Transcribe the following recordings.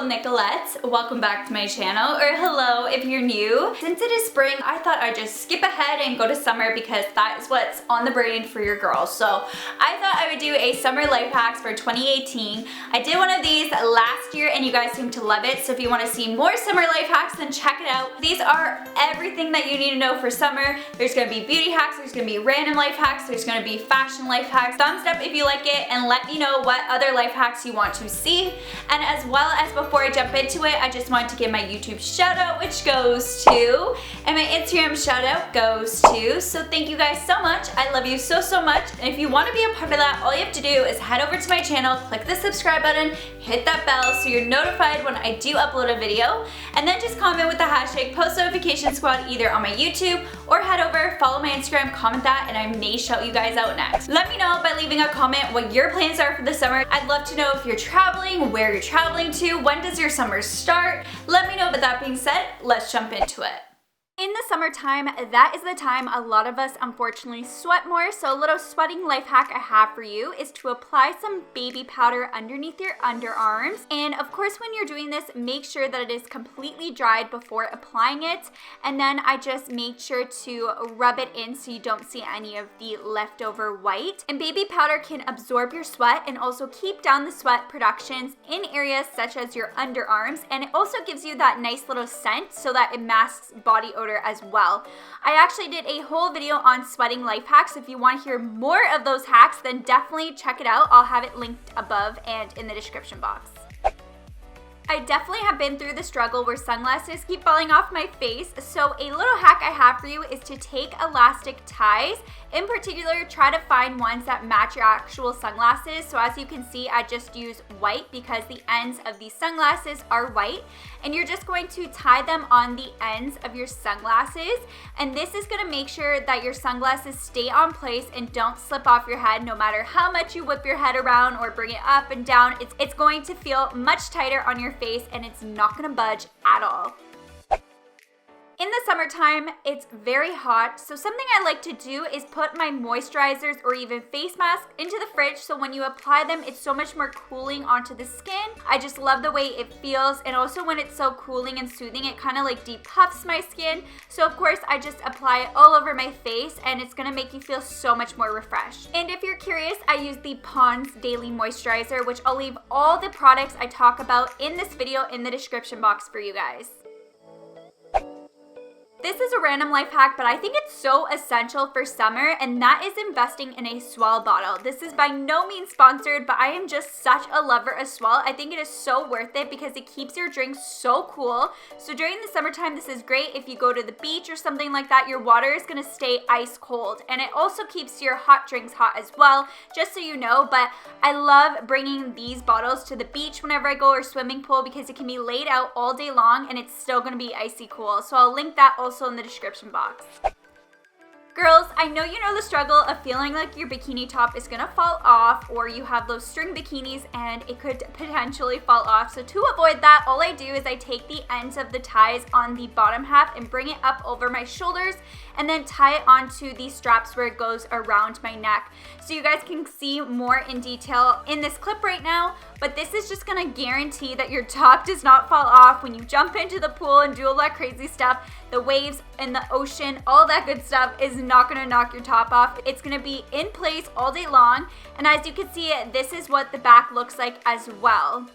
Nicolette. Welcome back to my channel, or hello if you're new. Since it is spring, I thought I'd just skip ahead and go to summer because that is what's on the brain for your girls. So I thought I would do a summer life hacks for 2018. I did one of these last year and you guys seem to love it. So if you want to see more summer life hacks, then check it out. These are everything that you need to know for summer. There's going to be beauty hacks, there's going to be random life hacks, there's going to be fashion life hacks. Thumbs up if you like it and let me know what other life hacks you want to see. And as well as before I jump into it, I just want to give my YouTube shout out, which goes to, and my Instagram shout out goes to. So thank you guys so much. I love you so much. And if you want to be a part of that, all you have to do is head over to my channel, click the subscribe button, hit that bell so you're notified when I do upload a video, and then just comment with the hashtag post notification squad either on my YouTube or head over, follow my Instagram, comment that, and I may shout you guys out next. Let me know by leaving a comment what your plans are for the summer. I'd love to know if you're traveling, where you're traveling to, when does your summer start? Let me know. But that being said, let's jump into it. In the summertime, that is the time a lot of us unfortunately sweat more, so a little sweating life hack I have for you is to apply some baby powder underneath your underarms. And of course, when you're doing this, make sure that it is completely dried before applying it. And then I just make sure to rub it in so you don't see any of the leftover white. And baby powder can absorb your sweat and also keep down the sweat productions in areas such as your underarms. And it also gives you that nice little scent so that it masks body odor as well. I actually did a whole video on sweating life hacks. If you want to hear more of those hacks, then definitely check it out. I'll have it linked above and in the description box. I definitely have been through the struggle where sunglasses keep falling off my face, so a little hack I have for you is to take elastic ties. In particular, try to find ones that match your actual sunglasses. So as you can see, I just use white because the ends of these sunglasses are white, and you're just going to tie them on the ends of your sunglasses, and this is going to make sure that your sunglasses stay on place and don't slip off your head no matter how much you whip your head around or bring it up and down. It's going to feel much tighter on your face and it's not going to budge at all. In the summertime, it's very hot, so something I like to do is put my moisturizers or even face mask into the fridge, so when you apply them, it's so much more cooling onto the skin. I just love the way it feels, and also when it's so cooling and soothing, it kind of like depuffs my skin. So of course, I just apply it all over my face, and it's gonna make you feel so much more refreshed. And if you're curious, I use the Pond's Daily Moisturizer, which I'll leave all the products I talk about in this video in the description box for you guys. This is a random life hack, but I think it's so essential for summer, and that is investing in a Swell bottle. This is by no means sponsored, but I am just such a lover of Swell. I think it is so worth it because it keeps your drink so cool. So during the summertime, this is great if you go to the beach or something like that. Your water is gonna stay ice cold, and it also keeps your hot drinks hot as well, just so you know. But I love bringing these bottles to the beach whenever I go, or swimming pool, because it can be laid out all day long and it's still gonna be icy cool. So I'll link that also in the description box. Girls, I know you know the struggle of feeling like your bikini top is gonna fall off, or you have those string bikinis and it could potentially fall off. So to avoid that, all I do is I take the ends of the ties on the bottom half and bring it up over my shoulders and then tie it onto the straps where it goes around my neck. So you guys can see more in detail in this clip right now, but this is just gonna guarantee that your top does not fall off when you jump into the pool and do all that crazy stuff. The waves in the ocean, all that good stuff is not gonna knock your top off. It's gonna be in place all day long, and as you can see, this is what the back looks like as well.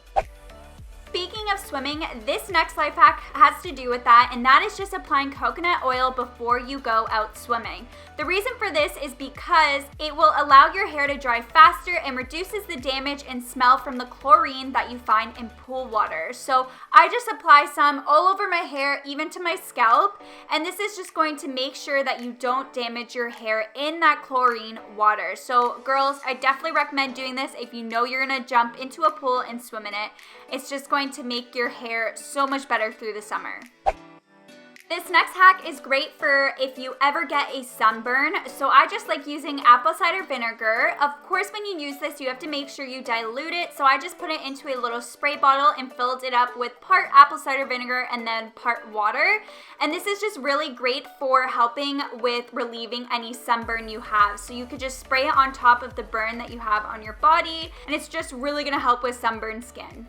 Speaking of swimming, this next life hack has to do with that, and that is just applying coconut oil before you go out swimming. The reason for this is because it will allow your hair to dry faster and reduces the damage and smell from the chlorine that you find in pool water. So I just apply some all over my hair, even to my scalp, and this is just going to make sure that you don't damage your hair in that chlorine water. So girls, I definitely recommend doing this if you know you're gonna jump into a pool and swim in it. It's just going to make your hair so much better through the summer. This next hack is great for if you ever get a sunburn. So I just like using apple cider vinegar. Of course, when you use this, you have to make sure you dilute it. So I just put it into a little spray bottle and filled it up with part apple cider vinegar and then part water. And this is just really great for helping with relieving any sunburn you have. So you could just spray it on top of the burn that you have on your body, and it's just really gonna help with sunburned skin.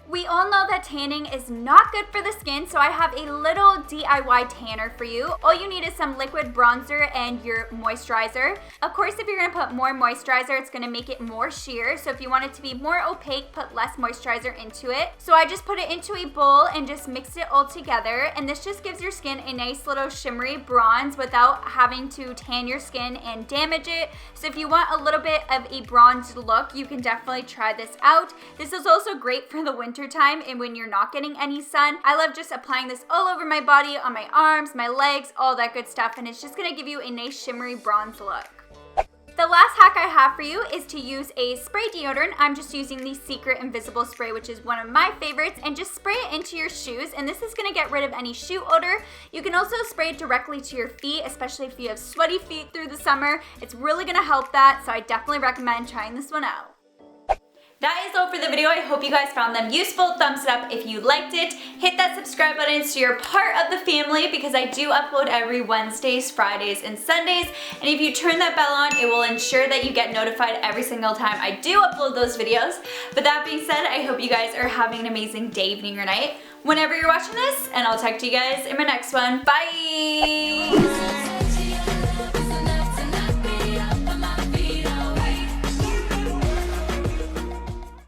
We all know that tanning is not good for the skin, so I have a little DIY tanner for you. All you need is some liquid bronzer and your moisturizer. Of course, if you're gonna put more moisturizer, it's gonna make it more sheer. So if you want it to be more opaque, put less moisturizer into it. So I just put it into a bowl and just mixed it all together. And this just gives your skin a nice little shimmery bronze without having to tan your skin and damage it. So if you want a little bit of a bronzed look, you can definitely try this out. This is also great for the winter time and when you're not getting any sun. I love just applying this all over my body, on my arms, my legs, all that good stuff, and it's just gonna give you a nice shimmery bronze look. The last hack I have for you is to use a spray deodorant. I'm just using the Secret Invisible Spray, which is one of my favorites, and just spray it into your shoes, and this is gonna get rid of any shoe odor. You can also spray it directly to your feet, especially if you have sweaty feet through the summer. It's really gonna help that, so I definitely recommend trying this one out. That is all for the video. I hope you guys found them useful. Thumbs it up if you liked it. Hit that subscribe button so you're part of the family because I do upload every Wednesdays, Fridays, and Sundays. And if you turn that bell on, it will ensure that you get notified every single time I do upload those videos. But that being said, I hope you guys are having an amazing day, evening, or night whenever you're watching this. And I'll talk to you guys in my next one. Bye!